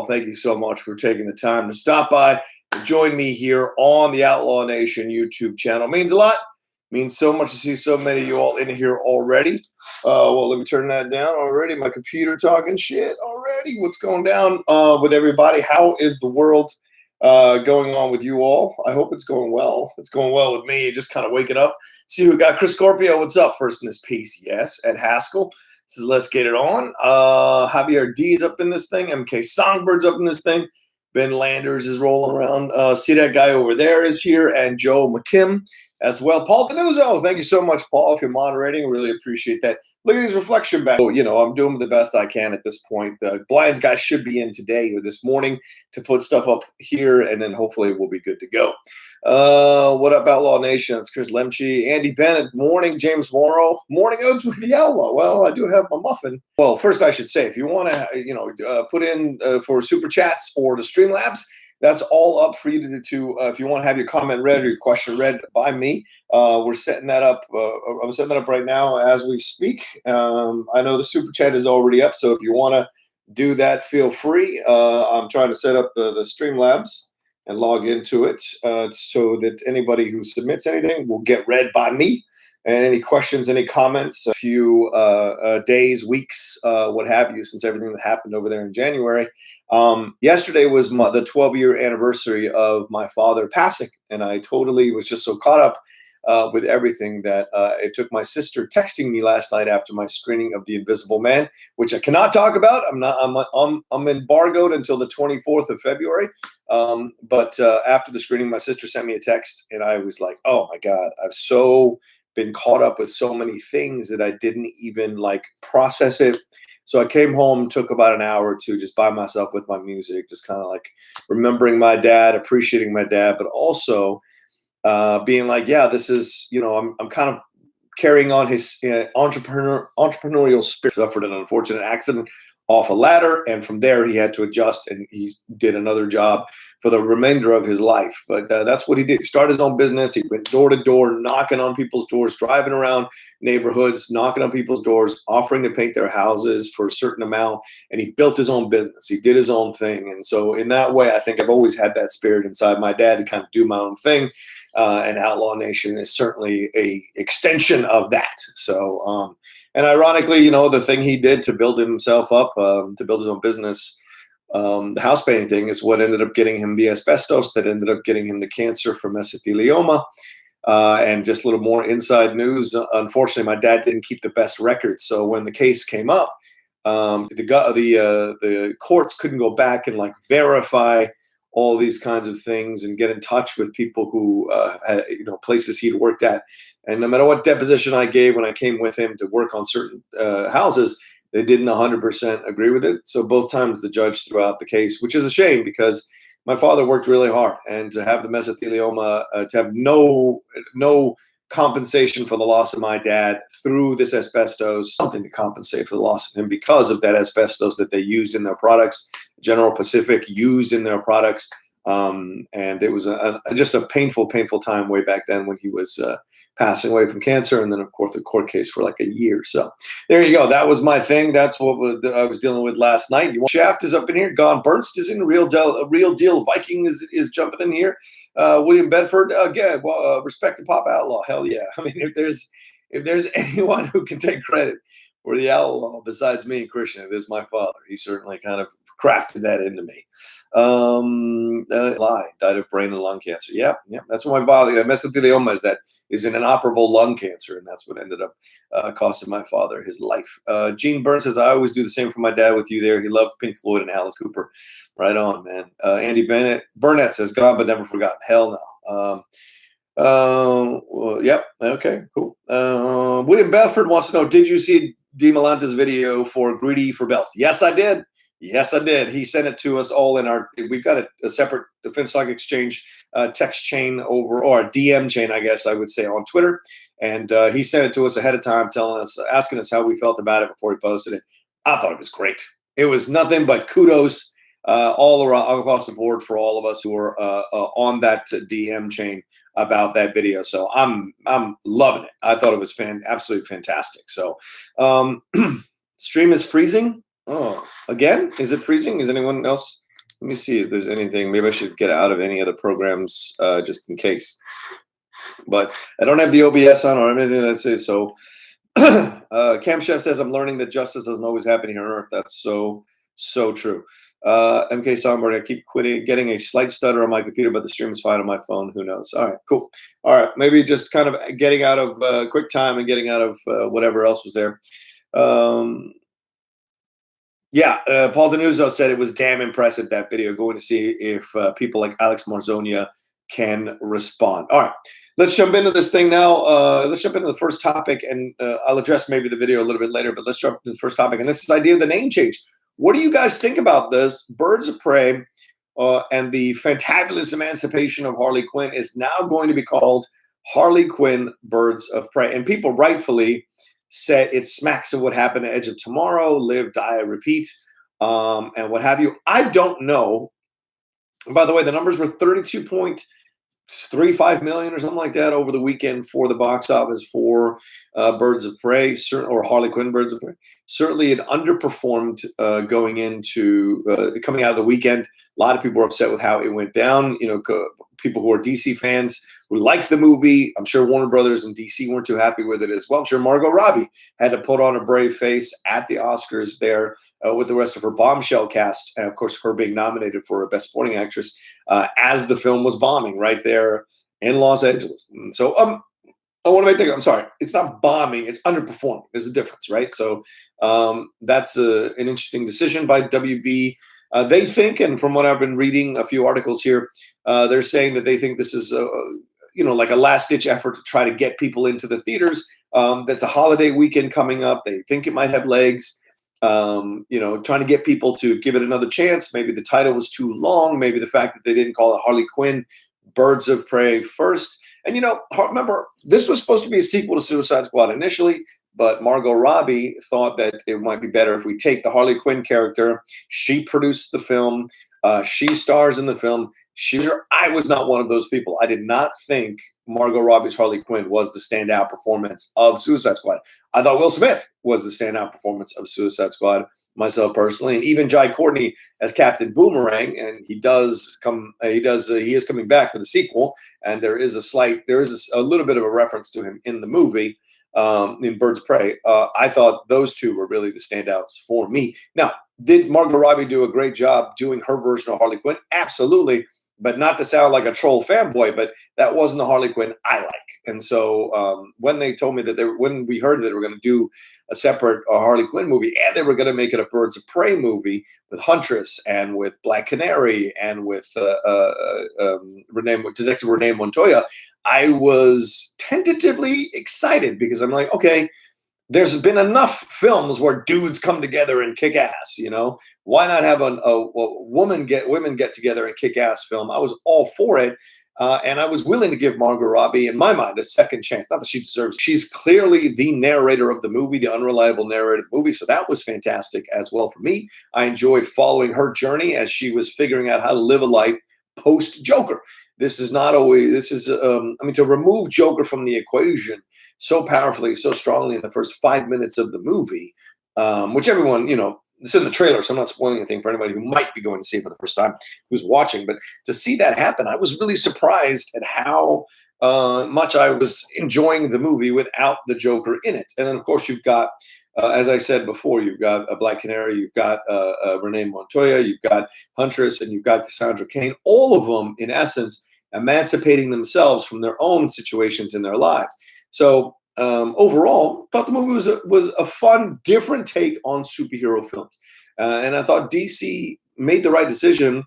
Outlaw, thank you so much for taking the time to stop by and join me here on the Outlaw Nation YouTube channel. It means a lot. It means so much to see so many of you all in here already. Well, let me turn that down already. My computer talking shit already. What's going down with everybody? How is the world going on with you all? I hope it's going well. It's going well with me. Just kind of waking up. See who we got. Chris Scorpio, what's up? First in this piece. Yes. Ed Haskell. This is Let's Get It On. Javier D's up in this thing. MK Songbird's up in this thing. Ben Landers is rolling around. See that guy over there is here. And Joe McKim as well. Paul Denuzzo, thank you so much, Paul, if you're moderating. Really appreciate that. Look at his reflection back. You know, I'm doing the best I can at this point. The Blinds guy should be in today or this morning to put stuff up here, and then hopefully we'll be good to go. What up, Outlaw Nation? It's Chris Lemche, Andy Bennett. Morning, James Morrow. Morning, Oats with the Outlaw. Well, I do have my muffin. Well, first I should say, if you want to, put in for super chats or the Streamlabs, that's all up for you to if you want to have your comment read or your question read by me. We're setting that up. I'm setting that up right now as we speak. I know the super chat is already up, so if you want to do that, feel free. I'm trying to set up the Streamlabs and log into it so that anybody who submits anything will get read by me. And any questions, any comments, a few days, weeks, what have you, since everything that happened over there in January. Yesterday was the 12-year anniversary of my father passing, and I totally was just so caught up with everything that it took my sister texting me last night after my screening of The Invisible Man, which I cannot talk about. I'm embargoed until the 24th of February. But after the screening, my sister sent me a text, and I was like, oh my God, I've so been caught up with so many things that I didn't even process it. So I came home, took about an hour or two just by myself with my music, just kind of remembering my dad, appreciating my dad, but also being like, yeah, this is, I'm kind of carrying on his entrepreneurial spirit. Suffered an unfortunate accident off a ladder, and from there he had to adjust, and he did another job for the remainder of his life. But that's what he did. He started his own business. He went door to door, knocking on people's doors, driving around neighborhoods, knocking on people's doors, offering to paint their houses for a certain amount, and he built his own business. He did his own thing. And so in that way, I think I've always had that spirit inside my dad to kind of do my own thing. And Outlaw Nation is certainly a extension of that. So, and ironically, the thing he did to build himself up, to build his own business, the house painting thing is what ended up getting him the asbestos that ended up getting him the cancer for mesothelioma. And just a little more inside news. Unfortunately, my dad didn't keep the best record. So when the case came up, the courts couldn't go back and verify all these kinds of things and get in touch with people who had, places he'd worked at. And no matter what deposition I gave when I came with him to work on certain houses, they didn't 100% agree with it. So both times the judge threw out the case, which is a shame because my father worked really hard, and to have the mesothelioma, to have no compensation for the loss of my dad through this asbestos, something to compensate for the loss of him because of that asbestos that they used in their products, General Pacific used in their products. And it was just a painful time way back then when he was passing away from cancer. And then, of course, the court case for a year. So there you go. That was my thing. That's what I was dealing with last night. Shaft is up in here. Gon Bernst is in. Real deal Viking is jumping in here. William Bedford, again, respect to Pop Outlaw. Hell yeah. I mean, if there's anyone who can take credit for the Outlaw besides me and Christian, it is my father. He certainly kind of crafted that into me. Died of brain and lung cancer. Yeah, that's what my father. Mesothelioma is an inoperable lung cancer, and that's what ended up costing my father his life. Gene Burns says, I always do the same for my dad with you there. He loved Pink Floyd and Alice Cooper. Right on, man. Andy Burnett says, gone but never forgotten. Hell no. Yep. Okay, cool. William Bedford wants to know, did you see D. Malanta's video for Greedy for Belts? Yes, I did. He sent it to us all we've got a separate Defense Stock Exchange text chain or a DM chain, I guess I would say, on Twitter. And he sent it to us ahead of time, asking us how we felt about it before he posted it. I thought it was great. It was nothing but kudos all around across the board for all of us who were on that DM chain about that video. So I'm loving it. I thought it was absolutely fantastic. So stream is freezing. Oh, again? Is it freezing? Is anyone else Let me see if there's anything. Maybe I should get out of any other programs just in case. But I don't have the OBS on or anything that says so. Cam Chef says, I'm learning that justice doesn't always happen here on Earth. That's so true. MK Songbird, I keep getting a slight stutter on my computer, but the stream is fine on my phone. Who knows? All right, cool. All right, maybe just kind of getting out of QuickTime and getting out of whatever else was there. Yeah, Paul Denuzzo said it was damn impressive, that video. Going to see if people like Alex Marzonia can respond. All right, let's jump into this thing now. Let's jump into the first topic, and I'll address maybe the video a little bit later, but let's jump into the first topic. And this is the idea of the name change. What do you guys think about this? Birds of Prey and the fantabulous emancipation of Harley Quinn is now going to be called Harley Quinn Birds of Prey. And people rightfully said it smacks of what happened to Edge of Tomorrow, Live, Die, Repeat, and what have you. I don't know. By the way, the numbers were 32.35 million or something like that over the weekend for the box office for Birds of Prey, or Harley Quinn Birds of Prey. Certainly it underperformed going into coming out of the weekend. A lot of people were upset with how it went down. You know, people who are DC fans who liked the movie. I'm sure Warner Brothers and DC weren't too happy with it as well. I'm sure Margot Robbie had to put on a brave face at the Oscars there with the rest of her bombshell cast. And of course, her being nominated for a Best Supporting Actress as the film was bombing right there in Los Angeles. And so I want to make that. I'm sorry. It's not bombing. It's underperforming. There's a difference, right? So that's an interesting decision by WB. They think, and from what I've been reading, a few articles here, they're saying that they think this is, like a last-ditch effort to try to get people into the theaters. That's a holiday weekend coming up. They think it might have legs. Trying to get people to give it another chance. Maybe the title was too long. Maybe the fact that they didn't call it Harley Quinn Birds of Prey first. And, remember, this was supposed to be a sequel to Suicide Squad initially, but Margot Robbie thought that it might be better if we take the Harley Quinn character. She produced the film. She stars in the film. I was not one of those people. I did not think Margot Robbie's Harley Quinn was the standout performance of Suicide Squad. I thought Will Smith was the standout performance of Suicide Squad, myself personally, and even Jai Courtney as Captain Boomerang. And he is coming back for the sequel. And there is a little bit of a reference to him in the movie, in Birds of Prey. I thought those two were really the standouts for me. Now, did Margot Robbie do a great job doing her version of Harley Quinn? Absolutely. But not to sound like a troll fanboy, but that wasn't the Harley Quinn I like. And so when they told me when we heard that they were going to do a separate Harley Quinn movie, and they were going to make it a Birds of Prey movie with Huntress and with Black Canary and with Detective Renee Montoya, I was tentatively excited because I'm like, okay, there's been enough films where dudes come together and kick ass, Why not have women get together and kick ass film? I was all for it. And I was willing to give Margot Robbie, in my mind, a second chance. Not that she deserves it. She's clearly the narrator of the movie, the unreliable narrator of the movie. So that was fantastic as well for me. I enjoyed following her journey as she was figuring out how to live a life post-Joker. To remove Joker from the equation so powerfully, so strongly in the first 5 minutes of the movie, which everyone, it's in the trailer, so I'm not spoiling anything for anybody who might be going to see it for the first time, who's watching. But to see that happen, I was really surprised at how much I was enjoying the movie without the Joker in it. And then, of course, you've got, as I said before, you've got a Black Canary, you've got Renee Montoya, you've got Huntress, and you've got Cassandra Cain, all of them, in essence, emancipating themselves from their own situations in their lives. So overall, I thought the movie was a fun, different take on superhero films. And I thought DC made the right decision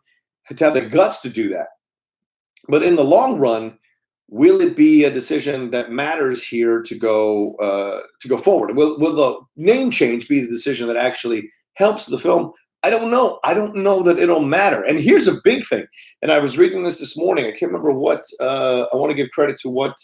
to have the guts to do that. But in the long run, will it be a decision that matters here to go forward? Will the name change be the decision that actually helps the film? I don't know. I don't know that it'll matter. And here's a big thing. And I was reading this morning. I can't remember what. I want to give credit to what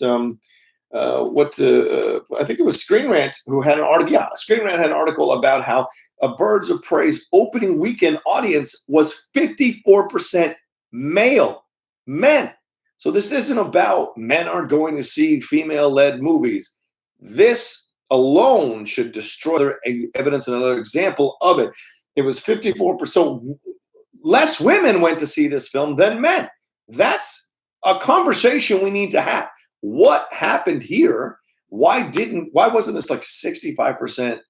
I think it was Screen Rant who had an article. Yeah, Screen Rant had an article about how a Birds of Prey's opening weekend audience was 54% male men. So this isn't about men aren't going to see female-led movies. This alone should destroy their evidence and another example of it. It was 54%. So less women went to see this film than men. That's a conversation we need to have. What happened here? Why wasn't this like 65%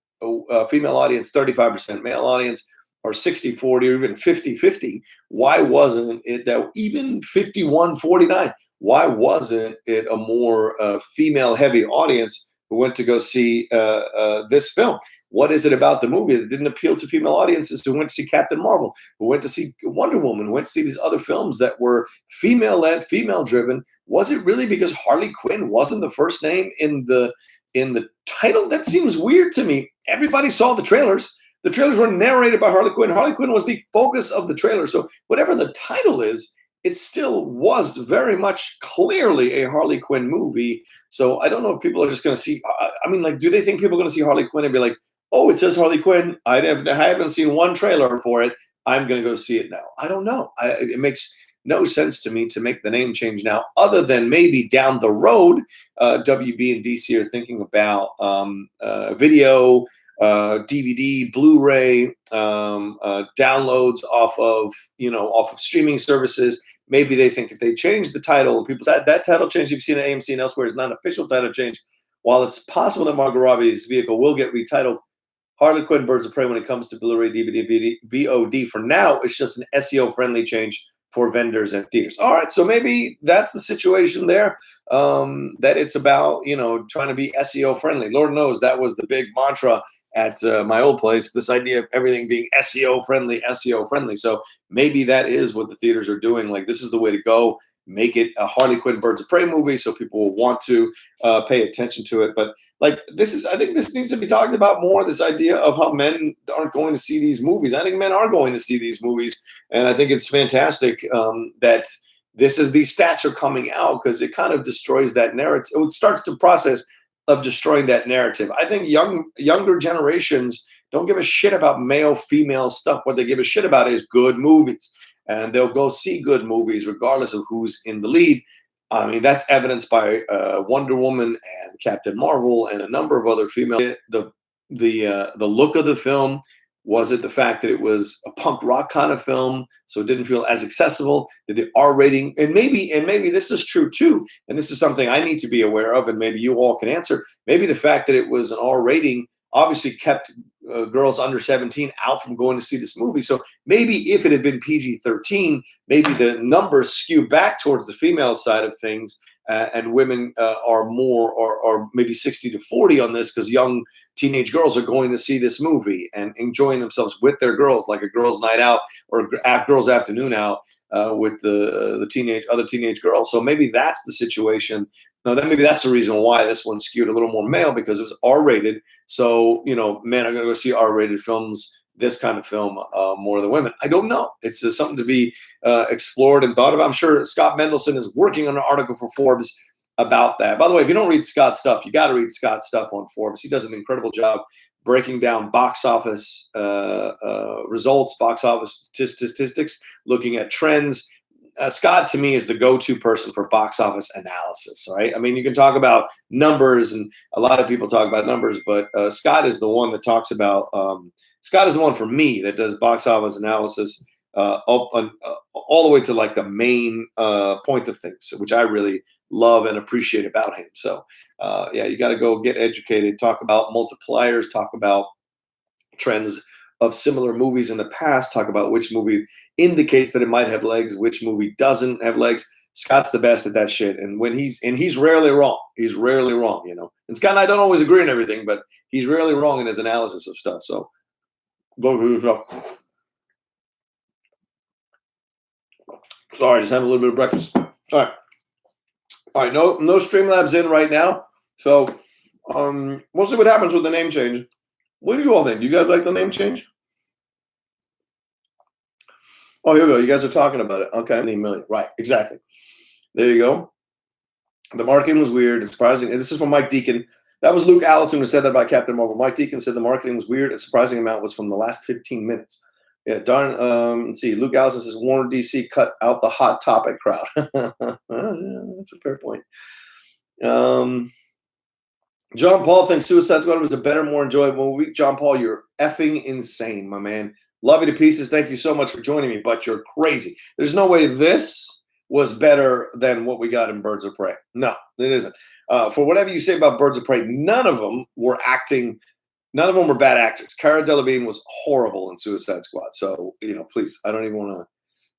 female audience, 35% male audience, or 60-40, or even 50-50? Why wasn't it that even 51-49? Why wasn't it a more female-heavy audience who went to go see this film? What is it about the movie that didn't appeal to female audiences who went to see Captain Marvel, who went to see Wonder Woman, who went to see these other films that were female-led, female-driven? Was it really because Harley Quinn wasn't the first name in the title? That seems weird to me. Everybody saw the trailers. The trailers were narrated by Harley Quinn. Harley Quinn was the focus of the trailer. So whatever the title is, it still was very much clearly a Harley Quinn movie. So I don't know if people are just going to see. I mean, like, do they think people are going to see Harley Quinn and be like, oh, it says Harley Quinn. I haven't seen one trailer for it. I'm going to go see it now. I don't know. It makes no sense to me to make the name change now, other than maybe down the road, WB and DC are thinking about video, DVD, Blu-ray, downloads off of streaming services. Maybe they think if they change the title, and people say that title change you've seen at AMC and elsewhere is not an official title change. While it's possible that Margot Robbie's vehicle will get retitled Harley Quinn Birds of Prey when it comes to Blu-ray, DVD, VOD, for now, it's just an SEO-friendly change for vendors and theaters. All right, so maybe that's the situation there, that it's about, trying to be SEO-friendly. Lord knows that was the big mantra at my old place, this idea of everything being SEO-friendly, SEO-friendly. So maybe that is what the theaters are doing. Like, this is the way to go. Make it a Harley Quinn Birds of Prey movie so people will want to pay attention to it. But like, I think this needs to be talked about more, this idea of how men aren't going to see these movies. I think men are going to see these movies. And I think it's fantastic that these stats are coming out, because it kind of destroys that narrative. It starts the process of destroying that narrative. I think younger generations don't give a shit about male, female stuff. What they give a shit about is good movies. And they'll go see good movies regardless of who's in the lead. I mean, that's evidenced by Wonder Woman and Captain Marvel and a number of other female. The look of the film, was it the fact that it was a punk rock kind of film, so it didn't feel as accessible? Did the R rating, and maybe this is true too, and this is something I need to be aware of, and maybe you all can answer. Maybe the fact that it was an R rating obviously kept girls under 17 out from going to see this movie. So maybe if it had been PG-13, maybe the numbers skew back towards the female side of things, and women are more, or maybe 60-40 on this, because young teenage girls are going to see this movie and enjoying themselves with their girls, like a girls' night out or girls' afternoon out with the other teenage girls. So maybe that's the situation. Now, then maybe that's the reason why this one skewed a little more male, because it was R-rated. So, men are going to go see R-rated films, this kind of film, more than women. I don't know. It's something to be explored and thought about. I'm sure Scott Mendelson is working on an article for Forbes about that. By the way, if you don't read Scott's stuff, you got to read Scott's stuff on Forbes. He does an incredible job breaking down box office results, box office statistics, looking at trends. Scott, to me, is the go-to person for box office analysis, right? I mean, you can talk about numbers, and a lot of people talk about numbers, but Scott is the one that talks about Scott is the one for me that does box office analysis all the way to like the main point of things, which I really love and appreciate about him. So, you got to go get educated, talk about multipliers, talk about trends of similar movies in the past, talk about which movie indicates that it might have legs, which movie doesn't have legs. Scott's the best at that shit, and he's rarely wrong. He's rarely wrong, And Scott and I don't always agree on everything, but he's rarely wrong in his analysis of stuff. So go to yourself. Sorry, just having a little bit of breakfast. All right. No Streamlabs in right now, so we'll see what happens with the name change. What do you all think? Do you guys like the name change? Oh, here we go. You guys are talking about it. Okay. Million. Right. Exactly. There you go. The marketing was weird and surprising. And this is from Mike Deacon. That was Luke Allison who said that about Captain Marvel. Mike Deacon said the marketing was weird. A surprising amount was from the last 15 minutes. Yeah, darn. Let's see. Luke Allison says Warner DC cut out the Hot Topic crowd. Yeah, that's a fair point. John Paul thinks Suicide Squad was a better, more enjoyable movie. John Paul, you're effing insane, my man. Love you to pieces. Thank you so much for joining me, but you're crazy. There's no way this was better than what we got in Birds of Prey. No, it isn't. For whatever you say about Birds of Prey, none of them were acting. None of them were bad actors. Cara Delevingne was horrible in Suicide Squad. So, please, I don't even want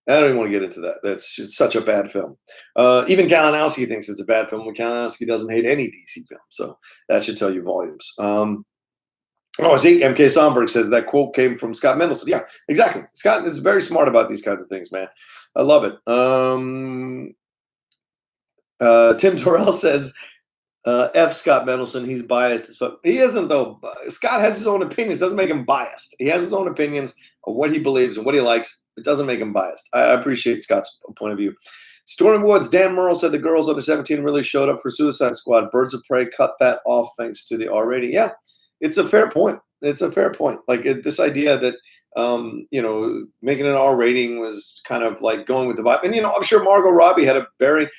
to get into that. That's just such a bad film. Even Kalinowski thinks it's a bad film, when Kalinowski doesn't hate any DC film. So that should tell you volumes. I see MK Somberg says that quote came from Scott Mendelson. Yeah, exactly. Scott is very smart about these kinds of things, man. I love it. Tim Torrell says, F Scott Mendelson, he's biased as fuck. He isn't, though. Scott has his own opinions. Doesn't make him biased. He has his own opinions of what he believes and what he likes. It doesn't make him biased. I appreciate Scott's point of view. Stormy Woods, Dan Merle said the girls under 17 really showed up for Suicide Squad. Birds of Prey cut that off thanks to the R rating. Yeah, it's a fair point. It's a fair point. Like this idea that, making an R rating was kind of like going with the vibe. And, I'm sure Margot Robbie had a very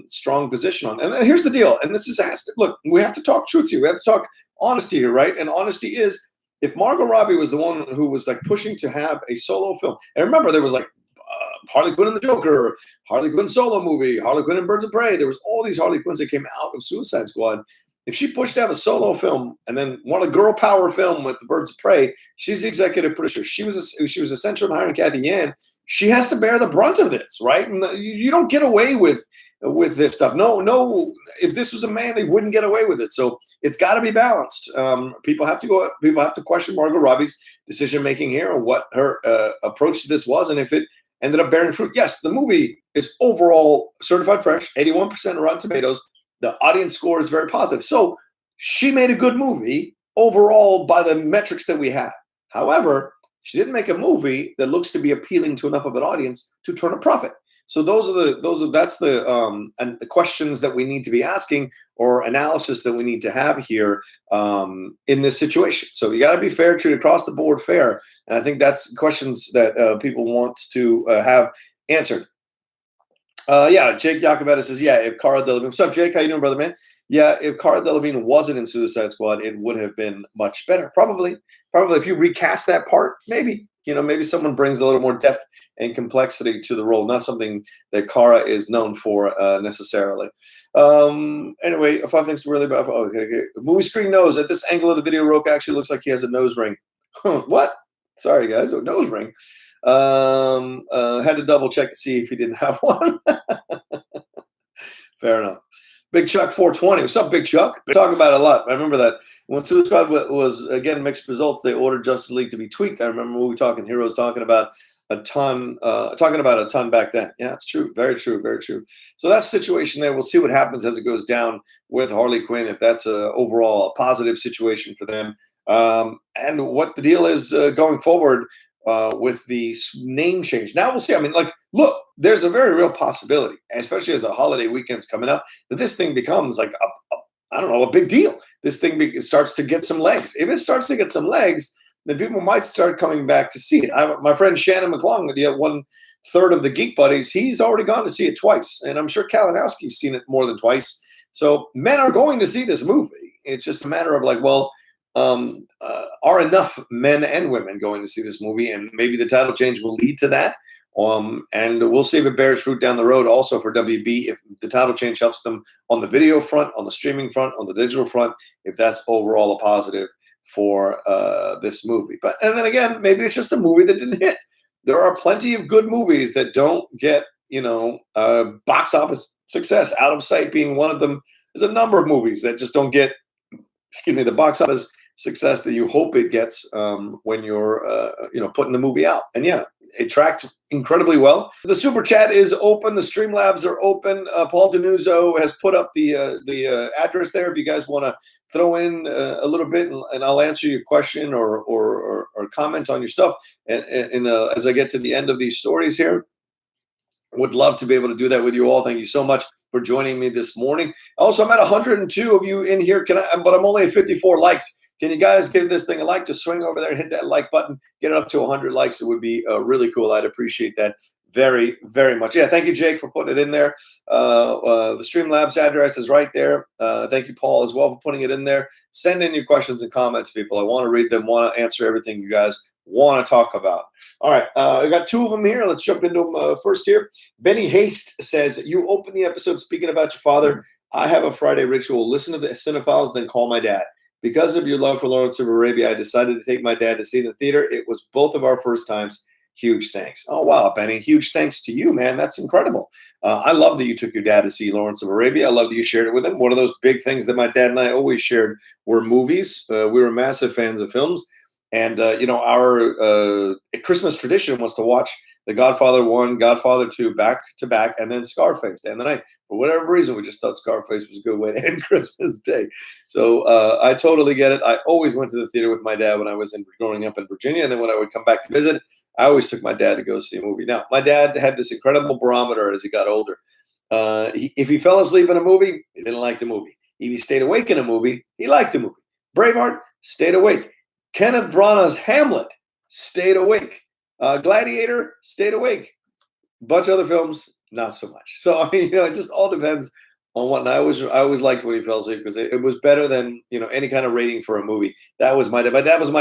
strong position on. And then here's the deal. And this is, look, we have to talk truth here. We have to talk honesty here, right? And honesty is, if Margot Robbie was the one who was like pushing to have a solo film, and remember there was like Harley Quinn and the Joker, Harley Quinn solo movie, Harley Quinn and Birds of Prey. There was all these Harley Quinns that came out of Suicide Squad. If she pushed to have a solo film and then want a girl power film with the Birds of Prey, she's the executive producer. She was essential in hiring Kathy Yan. She has to bear the brunt of this, right? And you don't get away with this stuff. No. If this was a man, he wouldn't get away with it. So it's got to be balanced. People have to question Margot Robbie's decision making here, and what her approach to this was, and if it ended up bearing fruit. Yes, the movie is overall certified fresh, 81% Rotten Tomatoes. The audience score is very positive. So she made a good movie overall by the metrics that we have. However, she didn't make a movie that looks to be appealing to enough of an audience to turn a profit. So that's the questions that we need to be asking, or analysis that we need to have here in this situation. So you got to be fair, treat across the board fair, and I think that's questions that people want to have answered. Jake Yakubetta says, yeah, if Cara Delevingne, what's up, Jake? How you doing, brother, man? Yeah, if Cara Delevingne wasn't in Suicide Squad, it would have been much better. Probably if you recast that part, maybe someone brings a little more depth and complexity to the role, not something that Cara is known for necessarily. Anyway, 5 things to really about. Okay. Movie screen nose. At this angle of the video, Rocha actually looks like he has a nose ring. What? Sorry, guys, a nose ring. Had to double check to see if he didn't have one. Fair enough. Big Chuck 420. What's up, Big Chuck? Been talking about it a lot. I remember that when Suicide Squad was again mixed results, they ordered Justice League to be tweaked. I remember we were talking Heroes talking about a ton back then. Yeah, it's true. Very true. Very true. So that's the situation there. We'll see what happens as it goes down with Harley Quinn, if that's overall a positive situation for them, and what the deal is going forward with the name change. Now we'll see. I mean, look, there's a very real possibility, especially as the holiday weekend's coming up, that this thing becomes like a big deal. This thing starts to get some legs. If it starts to get some legs, then people might start coming back to see it. My friend Shannon McClung, the 1/3 of the Geek Buddies, he's already gone to see it twice, and I'm sure Kalinowski's seen it more than twice. So men are going to see this movie. It's just a matter of are enough men and women going to see this movie? And maybe the title change will lead to that. And we'll see if it bears fruit down the road also for WB, if the title change helps them on the video front, on the streaming front, on the digital front, if that's overall a positive for this movie. And then again, maybe it's just a movie that didn't hit. There are plenty of good movies that don't get, box office success. Out of Sight being one of them. There's a number of movies that just don't get, the box office success that you hope it gets when you're, putting the movie out. And yeah, it tracked incredibly well. The super chat is open. The Streamlabs are open. Paul Denuzzo has put up the address there if you guys want to throw in a little bit, and I'll answer your question or comment on your stuff. And as I get to the end of these stories here, would love to be able to do that with you all. Thank you so much for joining me this morning. Also, I'm at 102 of you in here, but I'm only at 54 likes. Can you guys give this thing a like? Just swing over there and hit that like button. Get it up to 100 likes. It would be really cool. I'd appreciate that very, very much. Yeah, thank you, Jake, for putting it in there. The Streamlabs address is right there. Thank you, Paul, as well, for putting it in there. Send in your questions and comments, people. I want to read them, want to answer everything you guys want to talk about. All right, I got two of them here. Let's jump into them first here. Benny Haste says, you open the episode speaking about your father. I have a Friday ritual. Listen to the Cinephiles, then call my dad. Because of your love for Lawrence of Arabia, I decided to take my dad to see it in the theater. It was both of our first times. Huge thanks. Oh, wow, Benny. Huge thanks to you, man. That's incredible. I love that you took your dad to see Lawrence of Arabia. I love that you shared it with him. One of those big things that my dad and I always shared were movies. We were massive fans of films. And, our Christmas tradition was to watch The Godfather 1, Godfather 2 back to back, and then Scarface. And then for whatever reason, we just thought Scarface was a good way to end Christmas Day. So I totally get it. I always went to the theater with my dad when I was growing up in Virginia. And then when I would come back to visit, I always took my dad to go see a movie. Now, my dad had this incredible barometer as he got older. If he fell asleep in a movie, he didn't like the movie. If he stayed awake in a movie, he liked the movie. Braveheart, stayed awake. Kenneth Branagh's Hamlet, stayed awake. Gladiator, stayed awake. A bunch of other films, not so much. So, I mean, it just all depends on what. And I always liked when he fell asleep because it was better than, any kind of rating for a movie. That was my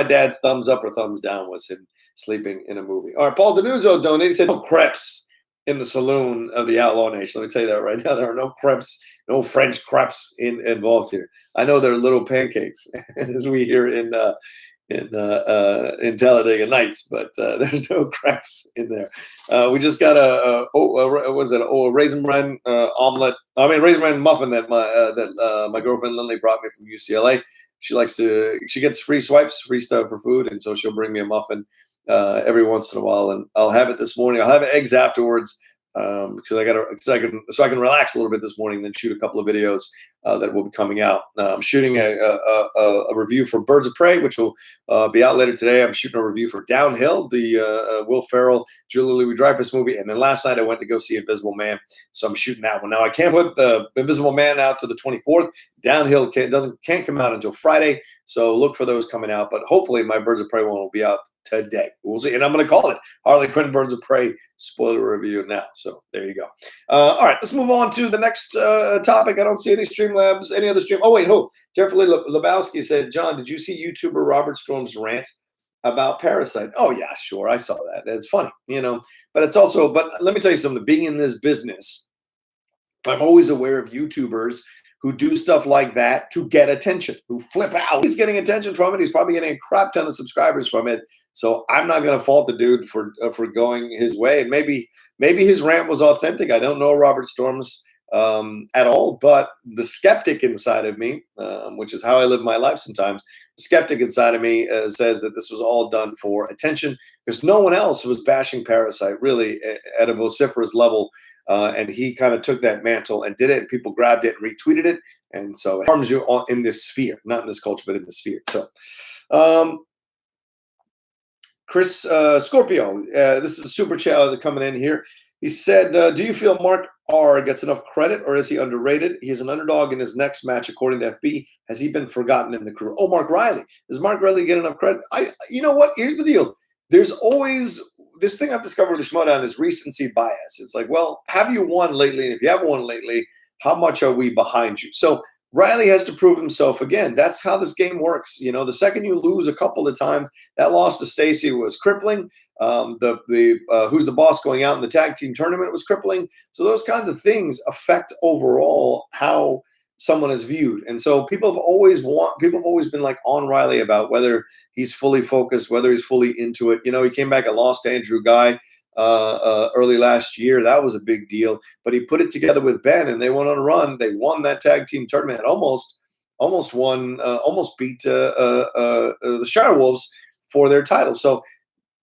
dad's thumbs up or thumbs down, was him sleeping in a movie. All right, Paul Denuzzo donated. He said, no crepes in the saloon of the Outlaw Nation. Let me tell you that right now. There are no crepes, no French crepes involved here. I know they're little pancakes, as we hear in Talladega Nights, but there's no crepes in there. We just got a raisin bran omelet. Raisin bran muffin that my girlfriend Lindley brought me from UCLA. She gets free swipes, free stuff for food, and so she'll bring me a muffin every once in a while, and I'll have it this morning. I'll have eggs afterwards. Because I can relax a little bit this morning, then shoot a couple of videos that will be coming out. I'm shooting a review for Birds of Prey, which will be out later today. I'm shooting a review for Downhill, the Will Ferrell, Julia Louis-Dreyfus movie, and then last night I went to go see Invisible Man, so I'm shooting that one. Now I can't put the Invisible Man out to the 24th. Downhill can't come out until Friday, so look for those coming out. But hopefully my Birds of Prey one will be out today. We'll see, and I'm going to call it Harley Quinn Birds of Prey spoiler review now. So there you go. All right, let's move on to the next topic. I don't see any Streamlabs, any other stream. Oh wait, Jeffrey Lebowski said, John, did you see YouTuber Robert Storm's rant about Parasite? Oh yeah, sure, I saw that. It's funny, but it's also. But let me tell you something. Being in this business, I'm always aware of YouTubers who do stuff like that to get attention, who flip out. He's getting attention from it. He's probably getting a crap ton of subscribers from it. So I'm not going to fault the dude for going his way. And maybe his rant was authentic. I don't know Robert Storm's at all, but the skeptic inside of me, which is how I live my life sometimes, the skeptic inside of me says that this was all done for attention because no one else was bashing Parasite really at a vociferous level. And he kind of took that mantle and did it, and people grabbed it and retweeted it. And so it harms you in this sphere, not in this culture, but in the sphere. So Chris Scorpio, this is a super chat coming in here. He said, do you feel Mark R gets enough credit, or is he underrated? He is an underdog in his next match, according to FB. Has he been forgotten in the crew? Oh, Mark Riley. Does Mark Riley get enough credit? You know what? Here's the deal. There's always this thing I've discovered with the Schmodown is recency bias. It's like, well, have you won lately? And if you haven't won lately, how much are we behind you? So Riley has to prove himself again. That's how this game works. The second you lose a couple of times, that loss to Stacy was crippling. Who's the boss going out in the tag team tournament was crippling. So those kinds of things affect overall how someone is viewed. And so people have always been like on Riley about whether he's fully focused, whether he's fully into it. He came back and lost to Andrew Guy early last year. That was a big deal, but he put it together with Ben and they went on a run. They won that tag team tournament, almost beat the Shire Wolves for their title. So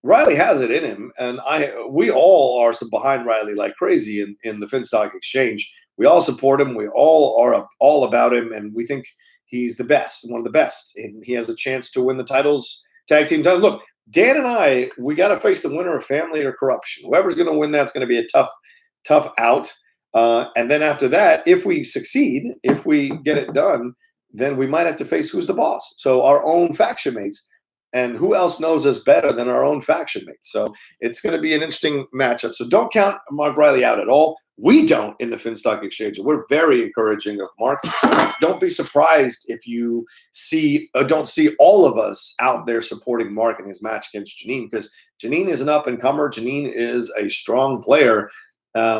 Riley has it in him, and we all are behind Riley like crazy in the Finstock Exchange. We all support him. We all are all about him, and we think he's the best, one of the best, and he has a chance to win the titles, tag team titles. Look, Dan and we got to face the winner of Family or Corruption. Whoever's going to win, that's going to be a tough out. And then after that, if we succeed, if we get it done, then we might have to face Who's the Boss. So our own faction mates. And who else knows us better than our own faction mates? So it's going to be an interesting matchup. So don't count Mark Riley out at all. We don't in the Finstock Exchange. We're very encouraging of Mark. Don't be surprised if you don't see all of us out there supporting Mark in his match against Janine, because Janine is an up-and-comer. Janine is a strong player.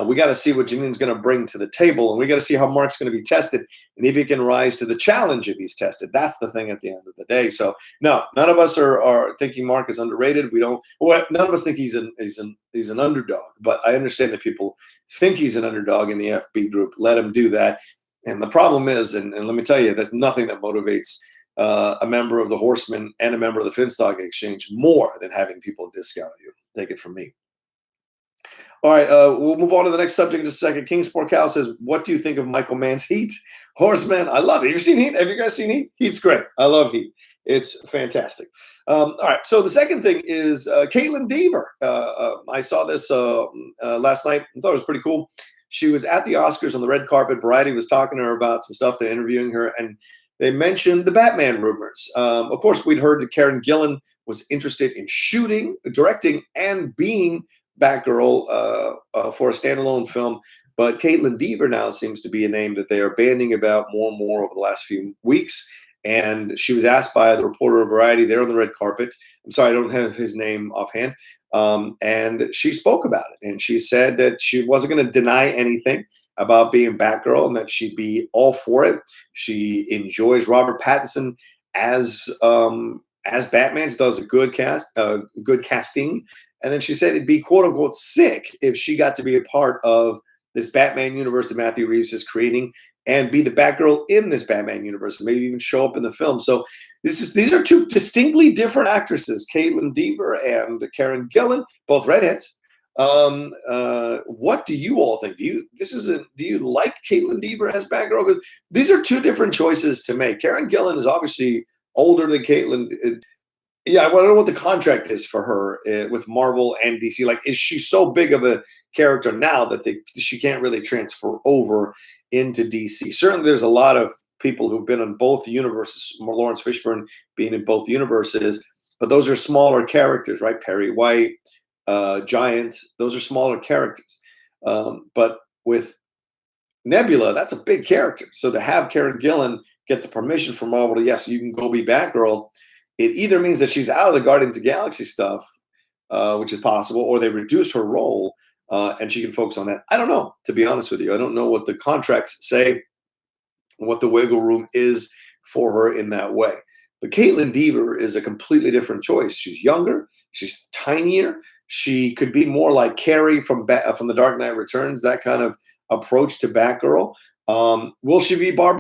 We got to see what Janine's going to bring to the table, and we got to see how Mark's going to be tested, and if he can rise to the challenge if he's tested. That's the thing at the end of the day. So no, none of us are thinking Mark is underrated. We don't. Well, none of us think he's an underdog. But I understand that people think he's an underdog in the FB group. Let him do that. And the problem is, and let me tell you, there's nothing that motivates a member of the Horsemen and a member of the Finstock Exchange more than having people discount you. Take it from me. All right, we'll move on to the next subject in just a second. King Sport Cal says, what do you think of Michael Mann's Heat? Horseman, I love it. Have you seen Heat? Have you guys seen Heat? Heat's great. I love Heat. It's fantastic. All right, so the second thing is Kaitlyn Dever. I saw this last night. I thought it was pretty cool. She was at the Oscars on the red carpet. Variety was talking to her about some stuff. They're interviewing her, and they mentioned the Batman rumors. Of course, we'd heard that Karen Gillan was interested in shooting, directing, and being Batgirl for a standalone film, but Kaitlyn Dever now seems to be a name that they are bandying about more and more over the last few weeks. And she was asked by the reporter of Variety there on the red carpet. I'm sorry, I don't have his name offhand. And she spoke about it, and she said that she wasn't going to deny anything about being Batgirl and that she'd be all for it. She enjoys Robert Pattinson as Batman. She does a good casting. And then she said it'd be, quote unquote, sick if she got to be a part of this Batman universe that Matthew Reeves is creating and be the Batgirl in this Batman universe and maybe even show up in the film. So these are two distinctly different actresses, Kaitlyn Dever and Karen Gillan, both redheads. What do you all think? Do you like Kaitlyn Dever as Batgirl? Because these are two different choices to make. Karen Gillan is obviously older than Kaitlyn. Yeah, I want to know what the contract is for her with Marvel and DC. Like, is she so big of a character now that she can't really transfer over into DC? Certainly, there's a lot of people who've been in both universes. Lawrence Fishburne being in both universes, but those are smaller characters, right? Perry White, Giant, those are smaller characters. But with Nebula, that's a big character. So to have Karen Gillan get the permission from Marvel to, yes, you can go be Batgirl, it either means that she's out of the Guardians of the Galaxy stuff, which is possible, or they reduce her role and she can focus on that. I don't know, to be honest with you. I don't know what the contracts say, what the wiggle room is for her in that way. But Kaitlyn Dever is a completely different choice. She's younger. She's tinier. She could be more like Carrie from The Dark Knight Returns, that kind of approach to Batgirl. Will she be Barbara?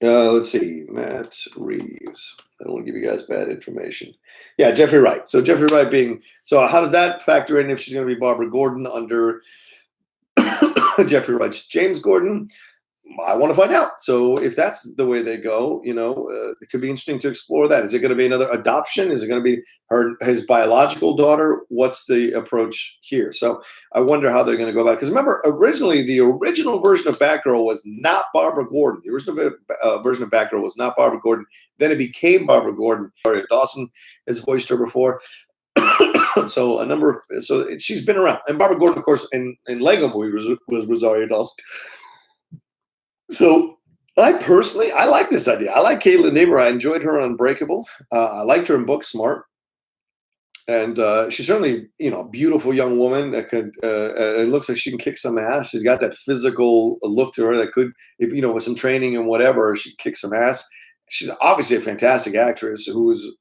Let's see, Matt Reeves. I don't want to give you guys bad information. Yeah, Jeffrey Wright. So Jeffrey Wright so how does that factor in if she's going to be Barbara Gordon under Jeffrey Wright's James Gordon? I want to find out. So if that's the way they go, it could be interesting to explore that. Is it going to be another adoption? Is it going to be his biological daughter? What's the approach here? So I wonder how they're going to go about it. Because remember, originally, the original version of Batgirl was not Barbara Gordon. The original version of Batgirl was not Barbara Gordon. Then it became Barbara Gordon. Rosario Dawson has voiced her before. So she's been around. And Barbara Gordon, of course, in Lego movie was Rosario Dawson. So I like this idea. I like Kaitlyn Dever. I enjoyed her on Unbreakable. I liked her in Booksmart. And she's certainly, a beautiful young woman that could, it looks like she can kick some ass. She's got that physical look to her that could, with some training and whatever, she kicks some ass. She's obviously a fantastic actress who is,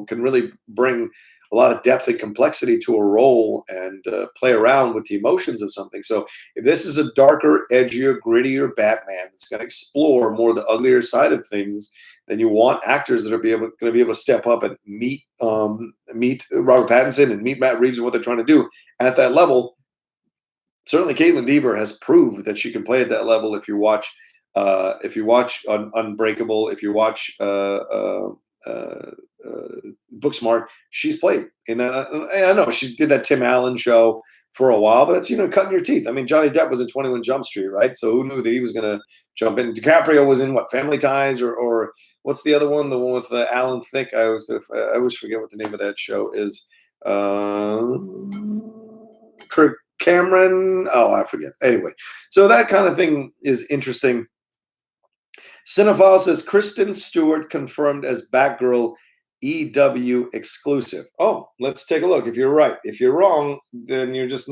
can really bring a lot of depth and complexity to a role and play around with the emotions of something. So if this is a darker, edgier, grittier Batman that's going to explore more of the uglier side of things, then you want actors that are going to be able to step up and meet Robert Pattinson and meet Matt Reeves and what they're trying to do at that level. Certainly, Kaitlyn Dever has proved that she can play at that level. If you watch Unbreakable, if you watch Booksmart, she's played in that. I know she did that Tim Allen show for a while, but it's cutting your teeth. I mean, Johnny Depp was in 21 Jump Street, right? So who knew that he was going to jump in? DiCaprio was in what, Family Ties or what's the other one? The one with Alan Thicke. I always forget what the name of that show is. Kirk Cameron. Oh, I forget. Anyway, so that kind of thing is interesting. Cinephile says Kristen Stewart confirmed as Batgirl, EW exclusive. Oh, let's take a look. If you're right, if you're wrong, then you're just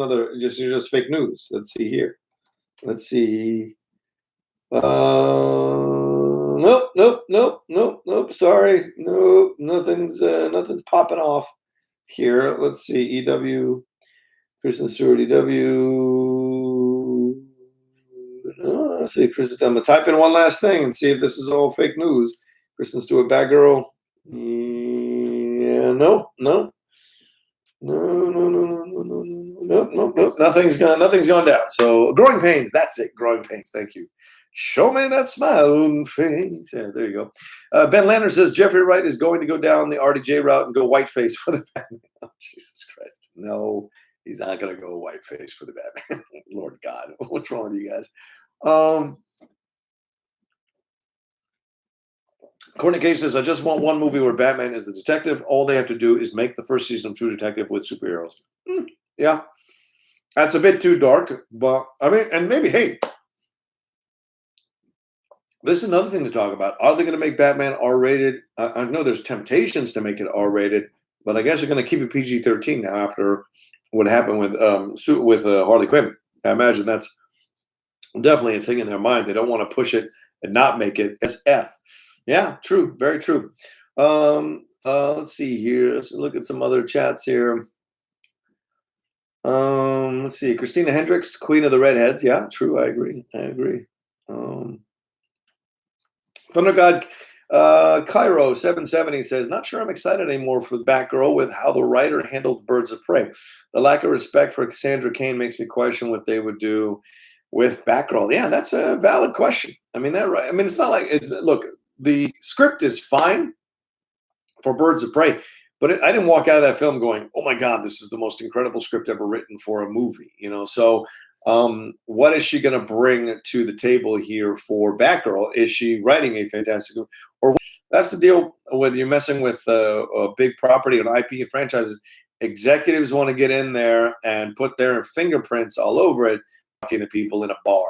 fake news. Let's see here. Let's see. Nope. Sorry, nope. Nothing's popping off here. Let's see. EW, Kristen Stewart, EW. Oh, let's see. Kristen, I'm gonna type in one last thing and see if this is all fake news. Kristen Stewart, Batgirl. Yeah, no. Nope. Nothing's gone down. So growing pains. That's it. Growing pains. Thank you. Show me that smiling face. Yeah, there you go. Ben Lander says Jeffrey Wright is going to go down the RDJ route and go whiteface for the Batman. Oh, Jesus Christ. No, he's not going to go whiteface for the Batman. Lord God. What's wrong with you guys? Courtney K says, I just want one movie where Batman is the detective. All they have to do is make the first season of True Detective with superheroes. Yeah. That's a bit too dark, but I mean, and maybe, hey, this is another thing to talk about. Are they going to make Batman R-rated? I know there's temptations to make it R-rated, but I guess they're going to keep it PG-13 now after what happened with Harley Quinn. I imagine that's definitely a thing in their mind. They don't want to push it and not make it as F. Yeah, true. Very true. Let's see here. Let's look at some other chats here. Let's see. Christina Hendricks, Queen of the Redheads. Yeah, true. I agree. Thunder God Cairo 770 says, not sure I'm excited anymore for the Batgirl with how the writer handled Birds of Prey. The lack of respect for Cassandra Cain makes me question what they would do with Batgirl. Yeah, that's a valid question. I mean, it's not like look, the script is fine for Birds of Prey, but I didn't walk out of that film going, oh my God, this is the most incredible script ever written for a movie, so what is she going to bring to the table here for Batgirl? Is she writing a fantastic, or that's the deal whether you're messing with a big property and IP and franchises. Executives want to get in there and put their fingerprints all over it, talking to people in a bar,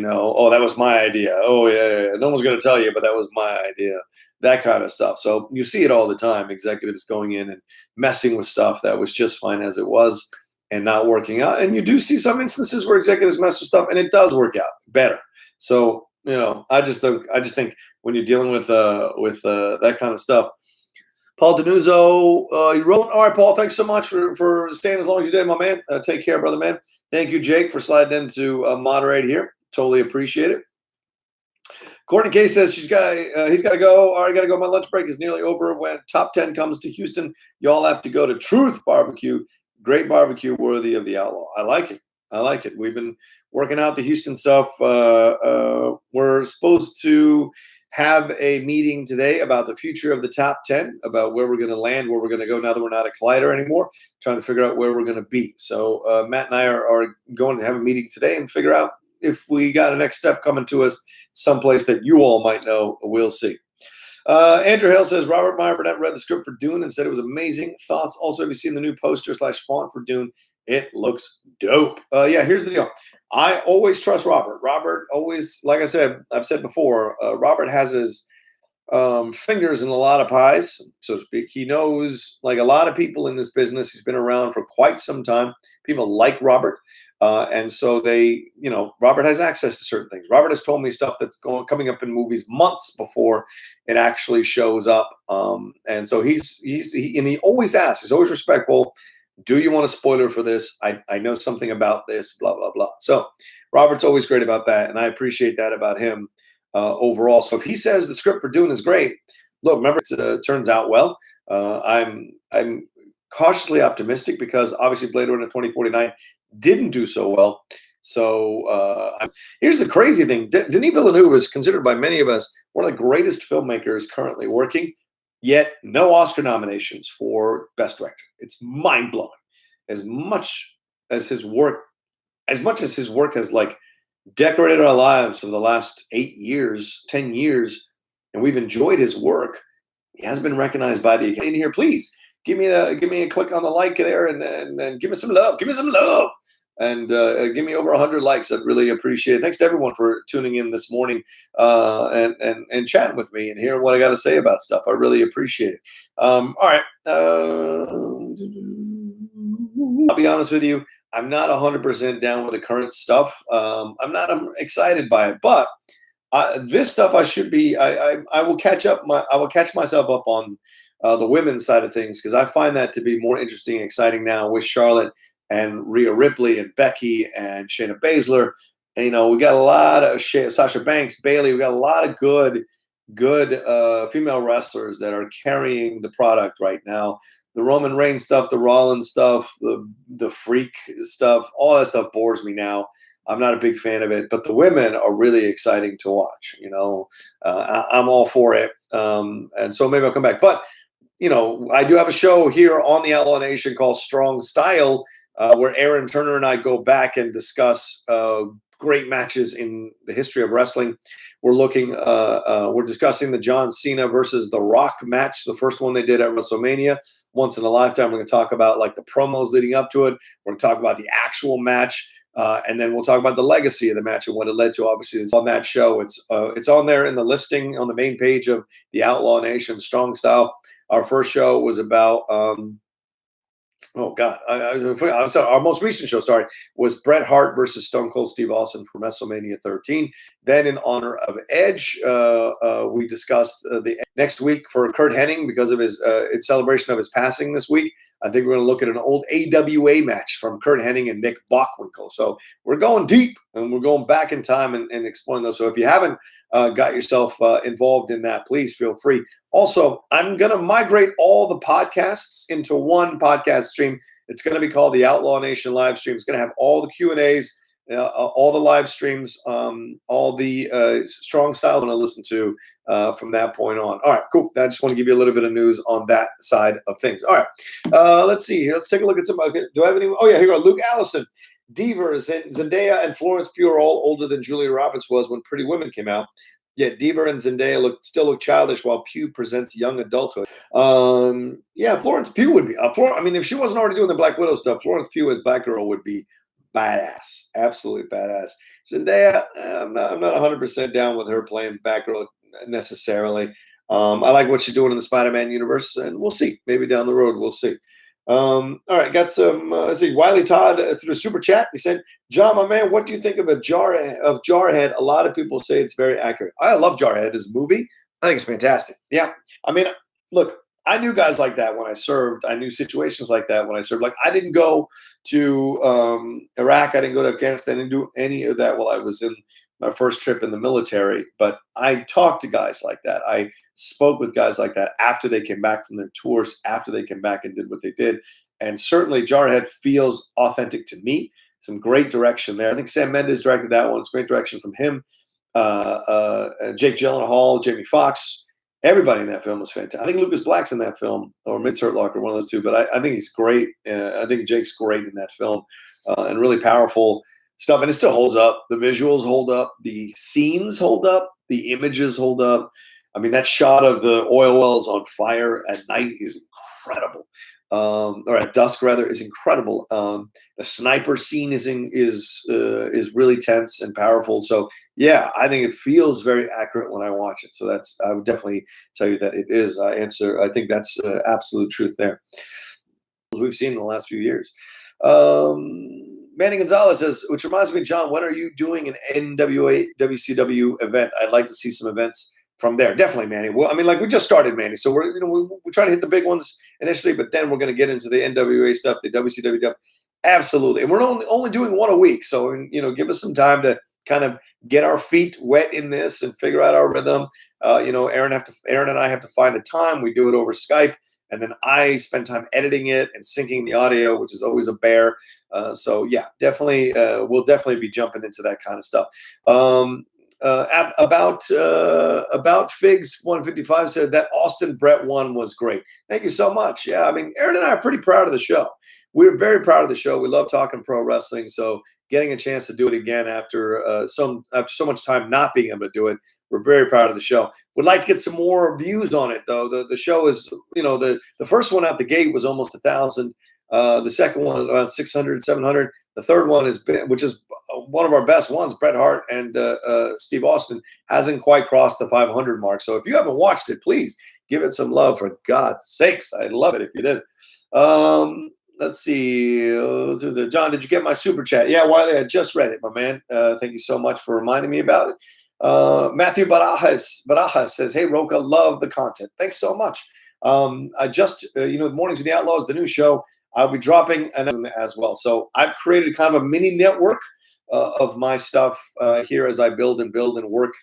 oh, that was my idea. Oh yeah. No one's going to tell you, but that was my idea. That kind of stuff. So you see it all the time. Executives going in and messing with stuff that was just fine as it was and not working out. And you do see some instances where executives mess with stuff and it does work out better. So, I just think when you're dealing with that kind of stuff. Paul Denuzzo, you wrote. All right, Paul, thanks so much for staying as long as you did, my man. Take care, brother, man. Thank you, Jake, for sliding in to moderate here. Totally appreciate it. Courtney K says he's got to go. All right, got to go. My lunch break is nearly over. When top 10 comes to Houston, y'all have to go to Truth Barbecue. Great barbecue, worthy of the Outlaw. I like it. We've been working out the Houston stuff. We're supposed to have a meeting today about the future of the top 10, about where we're going to land, where we're going to go now that we're not a Collider anymore, trying to figure out where we're going to be. So Matt and I are going to have a meeting today and figure out if we got a next step coming to us someplace that you all might know. We'll see. Andrew Hale says Robert Meyer Burnett read the script for Dune and said it was amazing. Thoughts? Also, have you seen the new poster / font for Dune? It looks dope. Yeah, here's the deal. I always trust Robert. Robert always, like I said, I've said before, Robert has his fingers in a lot of pies, so to speak. He knows, like a lot of people in this business, he's been around for quite some time. People like Robert. And so Robert has access to certain things. Robert has told me stuff that's coming up in movies months before it actually shows up. And so he always asks, he's always respectful. Do you want a spoiler for this? I know something about this, blah, blah, blah. So Robert's always great about that. And I appreciate that about him overall. So if he says the script for Dune is great, look, remember, it turns out well. I'm cautiously optimistic because obviously Blade Runner 2049 didn't do so well. So here's the crazy thing. Denis Villeneuve is considered by many of us one of the greatest filmmakers currently working, yet no Oscar nominations for Best Director. It's mind-blowing. As much as his work has like decorated our lives for the last 8 years, 10 years, and we've enjoyed his work, he has been recognized by the in here. Please give me a click on the like there, and give me some love. Give me some love. And give me over 100 likes. I'd really appreciate it. Thanks to everyone for tuning in this morning and chatting with me and hearing what I got to say about stuff. I really appreciate it. All right. I'll be honest with you. I'm not 100% down with the current stuff. I'm not excited by it, but this stuff I should be. I will catch up. I will catch myself up on the women's side of things, because I find that to be more interesting and exciting now with Charlotte and Rhea Ripley and Becky and Shayna Baszler. And, we got a lot of Sasha Banks, Bailey. We got a lot of good female wrestlers that are carrying the product right now. The Roman Reigns stuff, the Rollins stuff, the Freak stuff, all that stuff bores me now. I'm not a big fan of it, but the women are really exciting to watch. I'm all for it. And so maybe I'll come back. But, I do have a show here on the Outlaw Nation called Strong Style, where Aaron Turner and I go back and discuss great matches in the history of wrestling. We're discussing the John Cena versus The Rock match, the first one they did at WrestleMania. Once in a lifetime. We're going to talk about like the promos leading up to it. We're going to talk about the actual match, and then we'll talk about the legacy of the match and what it led to. Obviously, it's on that show. It's on there in the listing on the main page of the Outlaw Nation Strong Style. Our first show was about I'm sorry. Our most recent show, was Bret Hart versus Stone Cold Steve Austin from WrestleMania 13. Then, in honor of Edge, we discussed the next week for Kurt Hennig because of his in celebration of his passing this week. I think we're going to look at an old AWA match from Kurt Hennig and Nick Bockwinkel. So we're going deep and we're going back in time and exploring those. So if you haven't got yourself involved in that, please feel free. Also, I'm going to migrate all the podcasts into one podcast stream. It's going to be called the Outlaw Nation live stream. It's going to have all the Q&As, all the live streams, all the strong styles I want to listen to from that point on. All right, cool. I just want to give you a little bit of news on that side of things. All right, let's see here. Let's take a look at some. Okay, do I have any? Oh, yeah, here we go. Luke Allison. Dever, Zendaya, and Florence Pugh are all older than Julia Roberts was when Pretty Women came out. Yet Dever and Zendaya still look childish, while Pugh presents young adulthood. Yeah, Florence Pugh would be. If she wasn't already doing the Black Widow stuff, Florence Pugh as Batgirl would be badass, absolutely badass. Zendaya, I'm not 100% down with her playing Batgirl necessarily. I like what she's doing in the Spider-Man universe, and we'll see. Maybe down the road, we'll see. All right, got some. Let's see. Wiley Todd through the super chat. He said, "John, my man, what do you think of Jarhead? A lot of people say it's very accurate. I love Jarhead. This movie, I think it's fantastic. Yeah, look, I knew guys like that when I served. I knew situations like that when I served. Like, I didn't go to Iraq. I didn't go to Afghanistan. I didn't do any of that while I was in my first trip in the military. But I talked to guys like that. I spoke with guys like that after they came back from their tours, after they came back and did what they did. And certainly Jarhead feels authentic to me. Some great direction there. I think Sam Mendes directed that one. It's great direction from him. Jake Gyllenhaal, Jamie Foxx, everybody in that film was fantastic. I think Lucas Black's in that film, or Mitch Hurtlocker, one of those two. But I think he's great. I think Jake's great in that film, and really powerful stuff. And it still holds up. The visuals hold up. The scenes hold up. The images hold up. I mean, that shot of the oil wells on fire at night is incredible. Or at dusk rather, is incredible. The sniper scene is really tense and powerful. So yeah, I think it feels very accurate when I watch it. So I would definitely tell you that it is. I think that's absolute truth there. We've seen in the last few years. Manny Gonzalez says, which reminds me, John, when are you doing an NWA WCW event? I'd like to see some events from there. Definitely, Manny. Well, we just started, Manny. So we're trying to hit the big ones initially, but then we're going to get into the NWA stuff, the WCW stuff. Absolutely. And we're only doing one a week. So, give us some time to kind of get our feet wet in this and figure out our rhythm. Aaron and I have to find a time. We do it over Skype. And then I spend time editing it and syncing the audio, which is always a bear. So yeah, definitely, we'll definitely be jumping into that kind of stuff. About Figs 155 said that Austin Brett one was great. Thank you so much. Yeah, Aaron and I are pretty proud of the show. We're very proud of the show. We love talking pro wrestling. So getting a chance to do it again after so much time not being able to do it we're very proud of the show. Would like to get some more views on it, though. The show is, the first one out the gate was almost 1,000. The second one around 600, 700. The third one which is one of our best ones, Bret Hart and Steve Austin, hasn't quite crossed the 500 mark. So if you haven't watched it, please give it some love, for God's sakes. I'd love it if you did. Let's see. John, did you get my super chat? Yeah, Wiley, I just read it, my man. Thank you so much for reminding me about it. Matthew Barajas says, hey, Rocha, love the content. Thanks so much. I just, Mornings with the Outlaws, the new show, I'll be dropping an as well. So I've created kind of a mini network of my stuff here as I build and work.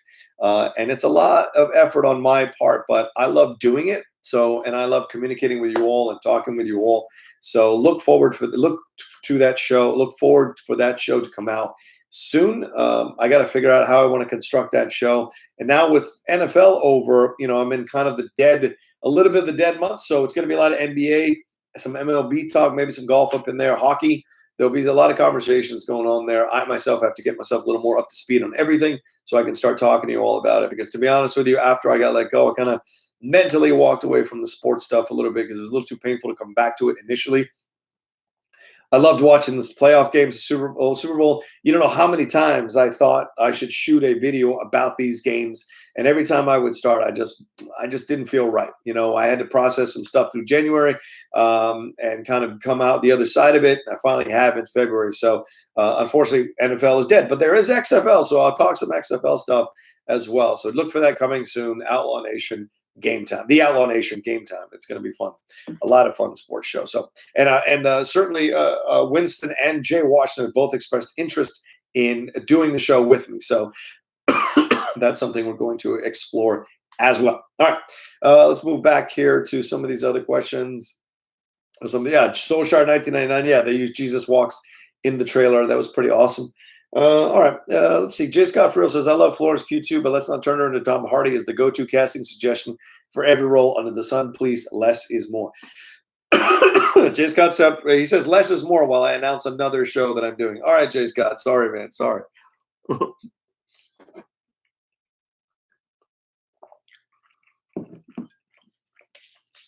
And it's a lot of effort on my part, but I love doing it. And I love communicating with you all and talking with you all. So look forward to that show. Look forward for that show to come out soon. I got to figure out how I want to construct that show. And now with NFL over, I'm in kind of a little bit of the dead month. So it's going to be a lot of NBA, some MLB talk, maybe some golf up in there, hockey. There'll be a lot of conversations going on there. I myself have to get myself a little more up to speed on everything so I can start talking to you all about it. Because to be honest with you, after I got let go, I kind of mentally walked away from the sports stuff a little bit because it was a little too painful to come back to it initially. I loved watching this playoff games, Super Bowl. You don't know how many times I thought I should shoot a video about these games. And every time I would start, I just didn't feel right. I had to process some stuff through January and kind of come out the other side of it. I finally have in February. So unfortunately, NFL is dead. But there is XFL, so I'll talk some XFL stuff as well. So look for that coming soon. Outlaw Nation Game Time, the Outlaw Nation Game Time. It's going to be fun, a lot of fun sports show. So and certainly Winston and Jay Washington have both expressed interest in doing the show with me. So that's something we're going to explore as well. All right, let's move back here to some of these other questions. Soul Shard 1999. Yeah, they used Jesus Walks in the trailer. That was pretty awesome. All right, let's see. J. Scott Friel says, I love Florence Pugh too, but let's not turn her into Tom Hardy as the go-to casting suggestion for every role under the sun. Please, less is more. J. Scott said, he says, less is more while I announce another show that I'm doing. All right, J. Scott. Sorry, man. Sorry.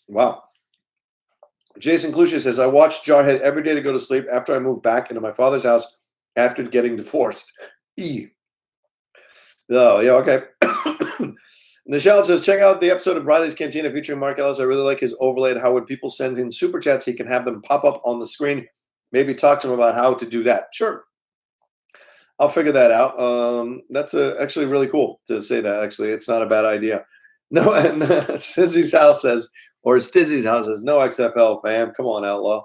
Wow. Jason Clucia says, I watch Jarhead every day to go to sleep after I move back into my father's house after getting divorced. Oh, yeah, okay. Nichelle says, check out the episode of Riley's Cantina featuring Mark Ellis. I really like his overlay and how when people send in super chats, he can have them pop up on the screen. Maybe talk to him about how to do that. Sure. I'll figure that out. That's actually really cool to say that. Actually, it's not a bad idea. No, and Stizzy's house says, no XFL, fam. Come on, Outlaw.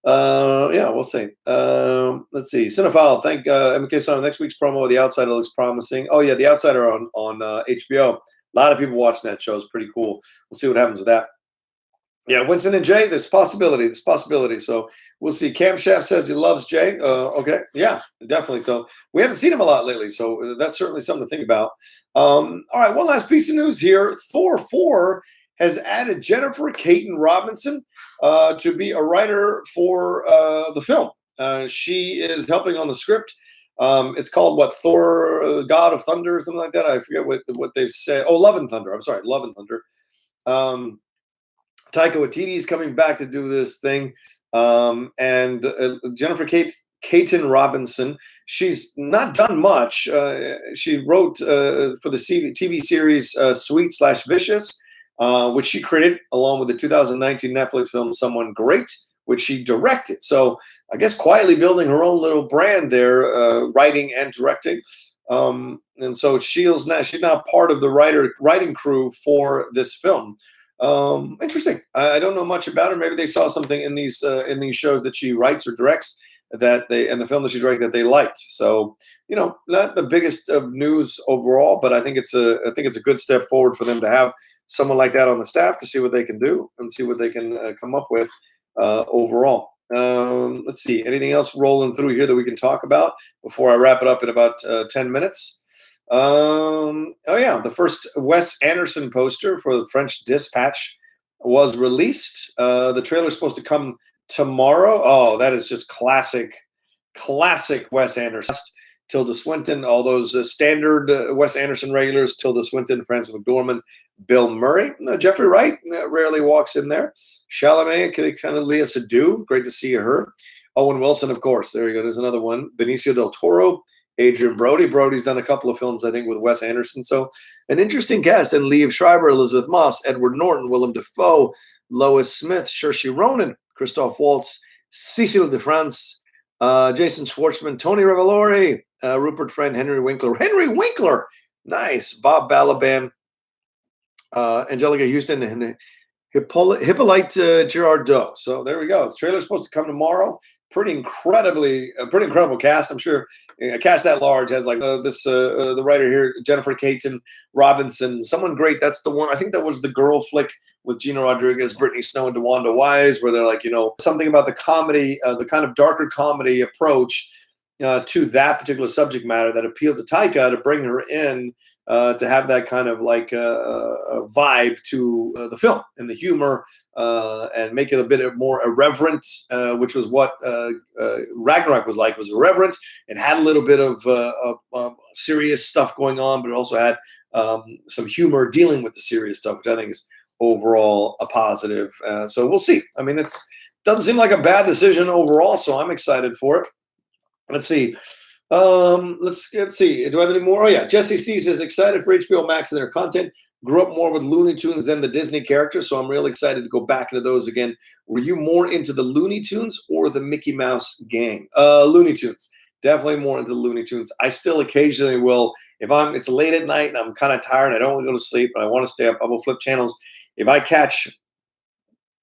Yeah, we'll see. Let's see. Cinephile, thank MK Son. Next week's promo of The Outsider looks promising. Oh yeah, The Outsider on HBO. A lot of people watching that show. Is pretty cool. We'll see what happens with that. Yeah, Winston and Jay, there's possibility. So we'll see. Camshaft says he loves Jay. Okay, yeah, definitely. So we haven't seen him a lot lately, so that's certainly something to think about. All right, one last piece of news here. Thor 4 has added Jennifer Kaitlyn Robinson to be a writer for the film. She is helping on the script. It's called Thor, God of Thunder, or something like that. I forget what they've said. Oh, Love and Thunder. I'm sorry, Love and Thunder. Taika Waititi is coming back to do this thing. And Jennifer Kaitlyn Robinson, she's not done much. She wrote for the TV series Sweet/Vicious, which she created along with the 2019 Netflix film Someone Great, which she directed. So I guess quietly building her own little brand there, writing and directing. And so she's now part of the writing crew for this film. Interesting. I don't know much about her. Maybe they saw something in these shows that she writes or directs and the film that she directed that they liked. So, not the biggest of news overall, but I think it's a good step forward for them to have someone like that on the staff to see what they can do and see what they can come up with overall. Let's see. Anything else rolling through here that we can talk about before I wrap it up in about 10 minutes? The first Wes Anderson poster for the French Dispatch was released. The trailer is supposed to come tomorrow. Oh, that is just classic Wes Anderson. Tilda Swinton, all those standard Wes Anderson regulars, Tilda Swinton, Frances McDormand, Bill Murray. Jeffrey Wright rarely walks in there. Chalamet, kind of Lea Seydoux, great to see her. Owen Wilson, of course. There you go. There's another one. Benicio del Toro, Adrian Brody. Brody's done a couple of films, I think, with Wes Anderson. So an interesting cast. And Liev Schreiber, Elizabeth Moss, Edward Norton, Willem Dafoe, Lois Smith, Saoirse Ronan, Christoph Waltz, Cecile de France, Jason Schwartzman, Tony Revolori, Rupert Friend, Henry Winkler. Henry Winkler! Nice. Bob Balaban, Angelica Houston, and Hippolyte Girardot. So there we go. The trailer's supposed to come tomorrow. Pretty incredible cast. I'm sure a cast that large has like the writer here, Jennifer Caton Robinson, someone great. That's the one. I think that was the girl flick with Gina Rodriguez, Brittany Snow, and DeWanda Wise, where they're like, something about the comedy, the kind of darker comedy approach to that particular subject matter that appealed to Taika to bring her in to have that kind of like vibe to the film and the humor and make it a bit more irreverent, which was what Ragnarok was like. It was irreverent and had a little bit of serious stuff going on, but it also had some humor dealing with the serious stuff, which I think is overall a positive. So we'll see. I mean, it doesn't seem like a bad decision overall, so I'm excited for it. Let's see. Let's see. Do I have any more? Oh yeah, Jesse C says excited for HBO Max and their content. Grew up more with Looney Tunes than the Disney characters, so I'm really excited to go back into those again. Were you more into the Looney Tunes or the Mickey Mouse gang? Looney Tunes. Definitely more into the Looney Tunes. I still occasionally will, if it's late at night and I'm kind of tired, I don't want to go to sleep, but I want to stay up, I will flip channels. If I catch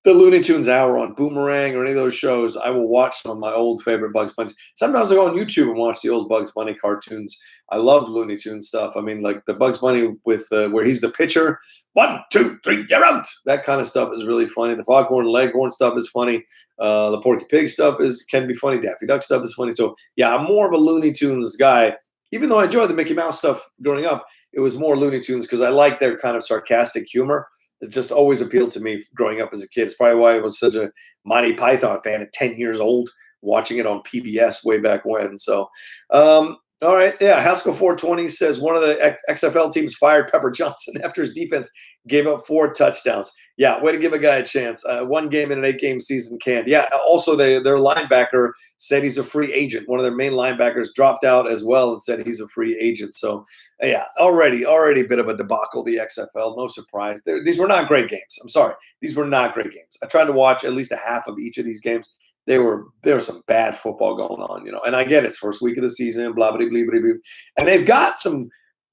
the Looney Tunes hour on Boomerang or any of those shows, I will watch some of my old favorite Bugs Bunny. Sometimes I go on YouTube and watch the old Bugs Bunny cartoons. I love Looney Tunes stuff. I mean, like the Bugs Bunny with where he's the pitcher. 1, 2, 3, you're out. That kind of stuff is really funny. The Foghorn Leghorn stuff is funny. The Porky Pig stuff can be funny. Daffy Duck stuff is funny. So yeah, I'm more of a Looney Tunes guy. Even though I enjoyed the Mickey Mouse stuff growing up, it was more Looney Tunes because I like their kind of sarcastic humor. It's just always appealed to me growing up as a kid. It's probably why I was such a Monty Python fan at 10 years old, watching it on PBS way back when. So, all right. Yeah. Haskell 420 says one of the XFL teams fired Pepper Johnson after his defense gave up 4 touchdowns. Yeah. Way to give a guy a chance. 1 game in an 8-game season can't. Yeah. Also, their linebacker said he's a free agent. One of their main linebackers dropped out as well and said he's a free agent. So, yeah, already a bit of a debacle, the XFL. No surprise. These were not great games. I'm sorry. These were not great games. I tried to watch at least a half of each of these games. There was some bad football going on, and I get it. It's first week of the season, blah, blah, blah, blah, blah. And they've got some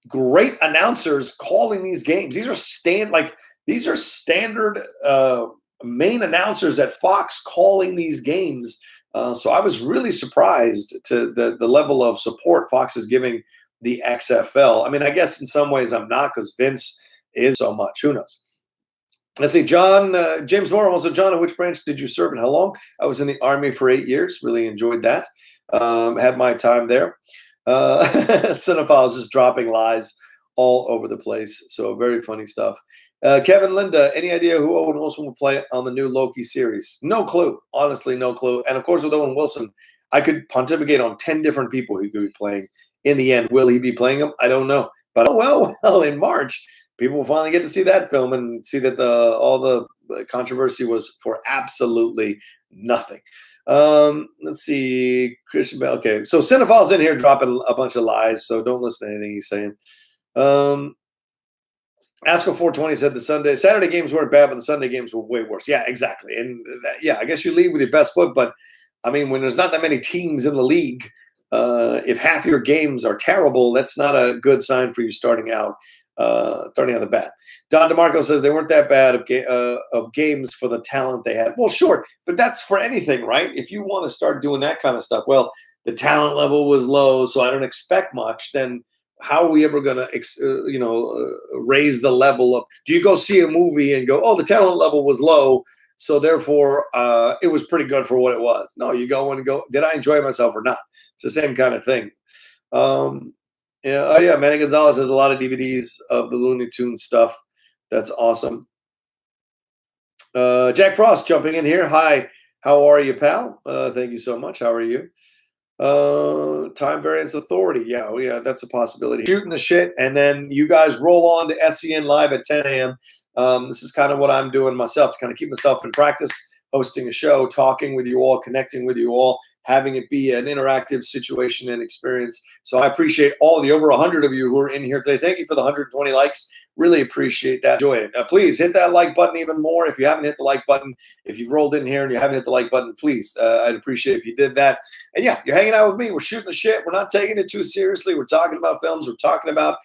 great announcers calling these games. These are standard main announcers at Fox calling these games. So I was really surprised to the level of support Fox is giving the XFL. I mean, I guess in some ways I'm not because Vince is so much. Who knows? Let's see. James Moore also. John, in which branch did you serve and how long? I was in the Army for 8 years. Really enjoyed that. Had my time there. Cinephiles just dropping lies all over the place. So very funny stuff. Kevin Linda, any idea who Owen Wilson will play on the new Loki series? No clue. Honestly, no clue. And of course, with Owen Wilson, I could pontificate on 10 different people he could be playing. In the end, will he be playing him? I don't know. But in March, people will finally get to see that film and see that all the controversy was for absolutely nothing. Let's see. Christian Bell. Okay, so Cinephile's in here dropping a bunch of lies, so don't listen to anything he's saying. Asco 420 said the Saturday games weren't bad, but the Sunday games were way worse. Yeah, exactly. And I guess you lead with your best foot, but I mean, when there's not that many teams in the league, if half your games are terrible, that's not a good sign for you starting out the bat. Don DeMarco says they weren't that bad of games for the talent they had. Well, sure, but that's for anything, right? If you want to start doing that kind of stuff, well, the talent level was low, so I don't expect much. Then how are we ever going to, raise the level up? Do you go see a movie and go, oh, the talent level was low, so therefore it was pretty good for what it was? No, you go and go, did I enjoy myself or not? It's the same kind of thing. Manny Gonzalez has a lot of DVDs of the Looney Tunes stuff. That's awesome. Jack Frost jumping in here. Hi, how are you, pal? Thank you so much. How are you? Time variance authority. Yeah, that's a possibility. Shooting the shit, and then you guys roll on to SCN Live at 10 a.m. This is kind of what I'm doing myself to kind of keep myself in practice, hosting a show, talking with you all, connecting with you all, having it be an interactive situation and experience. So I appreciate all the over 100 of you who are in here today. Thank you for the 120 likes. Really appreciate that. Enjoy it. Please hit that like button even more. If you haven't hit the like button, if you've rolled in here and you haven't hit the like button, please, I'd appreciate if you did that. And yeah, you're hanging out with me. We're shooting the shit. We're not taking it too seriously. We're talking about films. We're talking about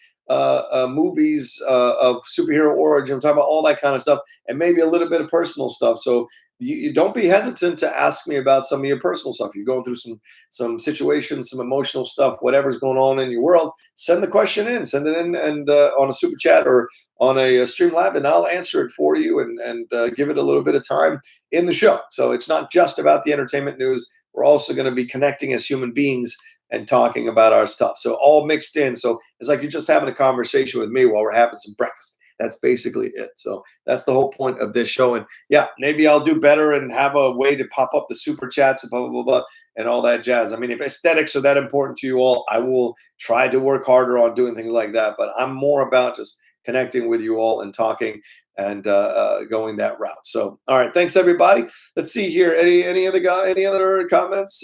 movies of superhero origin. We're talking about all that kind of stuff, and maybe a little bit of personal stuff. So you don't be hesitant to ask me about some of your personal stuff. You're going through some situations, some emotional stuff, whatever's going on in your world. Send the question in. Send it in, and on a super chat or on a Streamlab, and I'll answer it for you and give it a little bit of time in the show. So it's not just about the entertainment news. We're also going to be connecting as human beings and talking about our stuff. So all mixed in. So it's like you're just having a conversation with me while we're having some breakfast. That's basically it. So that's the whole point of this show. And yeah, maybe I'll do better and have a way to pop up the super chats and blah, blah, blah, blah, and all that jazz. I mean, if aesthetics are that important to you all, I will try to work harder on doing things like that. But I'm more about just connecting with you all and talking and going that route. So, all right. Thanks, everybody. Let's see here. Any other comments?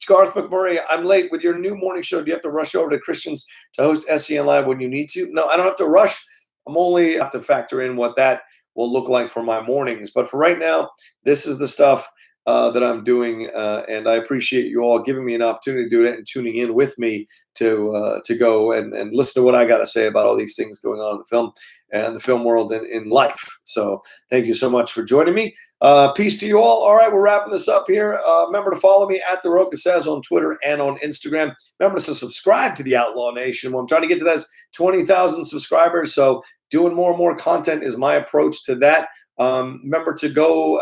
Garth McMurray, I'm late with your new morning show. Do you have to rush over to Christians to host SCN Live when you need to? No, I don't have to rush. I'm only have to factor in what that will look like for my mornings. But for right now, this is the stuff that I'm doing, and I appreciate you all giving me an opportunity to do it and tuning in with me to go and listen to what I got to say about all these things going on in the film and the film world and in life. So thank you so much for joining me. Peace to you all. All right, we're wrapping this up here. Remember to follow me at The Rocha Says on Twitter and on Instagram. Remember to subscribe to the Outlaw Nation. Well, I'm trying to get to those 20,000 subscribers, so doing more and more content is my approach to that. Remember to go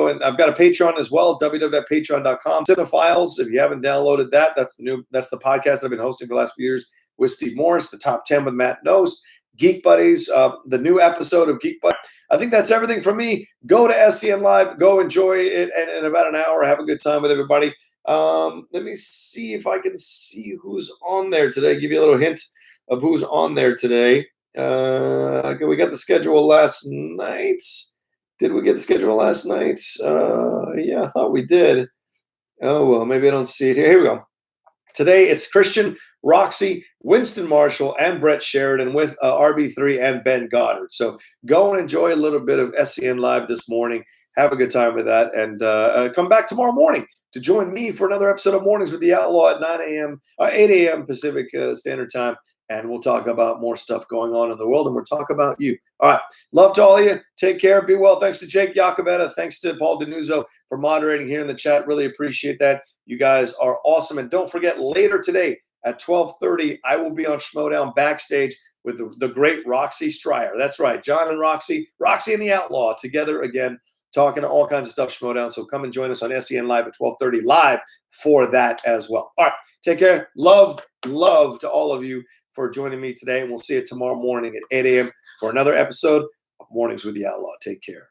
and I've got a Patreon as well, www.patreon.com. Cinephiles, if you haven't downloaded that, that's the podcast I've been hosting for the last few years with Steve Morris, the Top 10 with Matt Nost, Geek Buddies, the new episode of Geek Buddies. I think that's everything from me. Go to SCN Live, go enjoy it, and in about an hour, have a good time with everybody. Let me see if I can see who's on there today. Give you a little hint of who's on there today. We got the schedule last night. Did we get the schedule last night? Yeah, I thought we did. Oh, well, maybe I don't see it here. Here we go. Today, it's Christian, Roxy, Winston Marshall, and Brett Sheridan with RB3 and Ben Goddard. So go and enjoy a little bit of SCN Live this morning. Have a good time with that. And come back tomorrow morning to join me for another episode of Mornings with the Outlaw at 8 a.m. Pacific Standard Time. And we'll talk about more stuff going on in the world, and we'll talk about you. All right. Love to all of you. Take care. Be well. Thanks to Jake Iacobetta. Thanks to Paul Denuzzo for moderating here in the chat. Really appreciate that. You guys are awesome. And don't forget, later today at 12:30, I will be on Schmodown backstage with the great Roxy Stryer. That's right. John and Roxy and the Outlaw together again, talking to all kinds of stuff, Schmodown. So come and join us on SCN Live at 12:30 live for that as well. All right. Take care. Love to all of you for joining me today, and we'll see you tomorrow morning at 8 a.m. for another episode of Mornings with the Outlaw. Take care.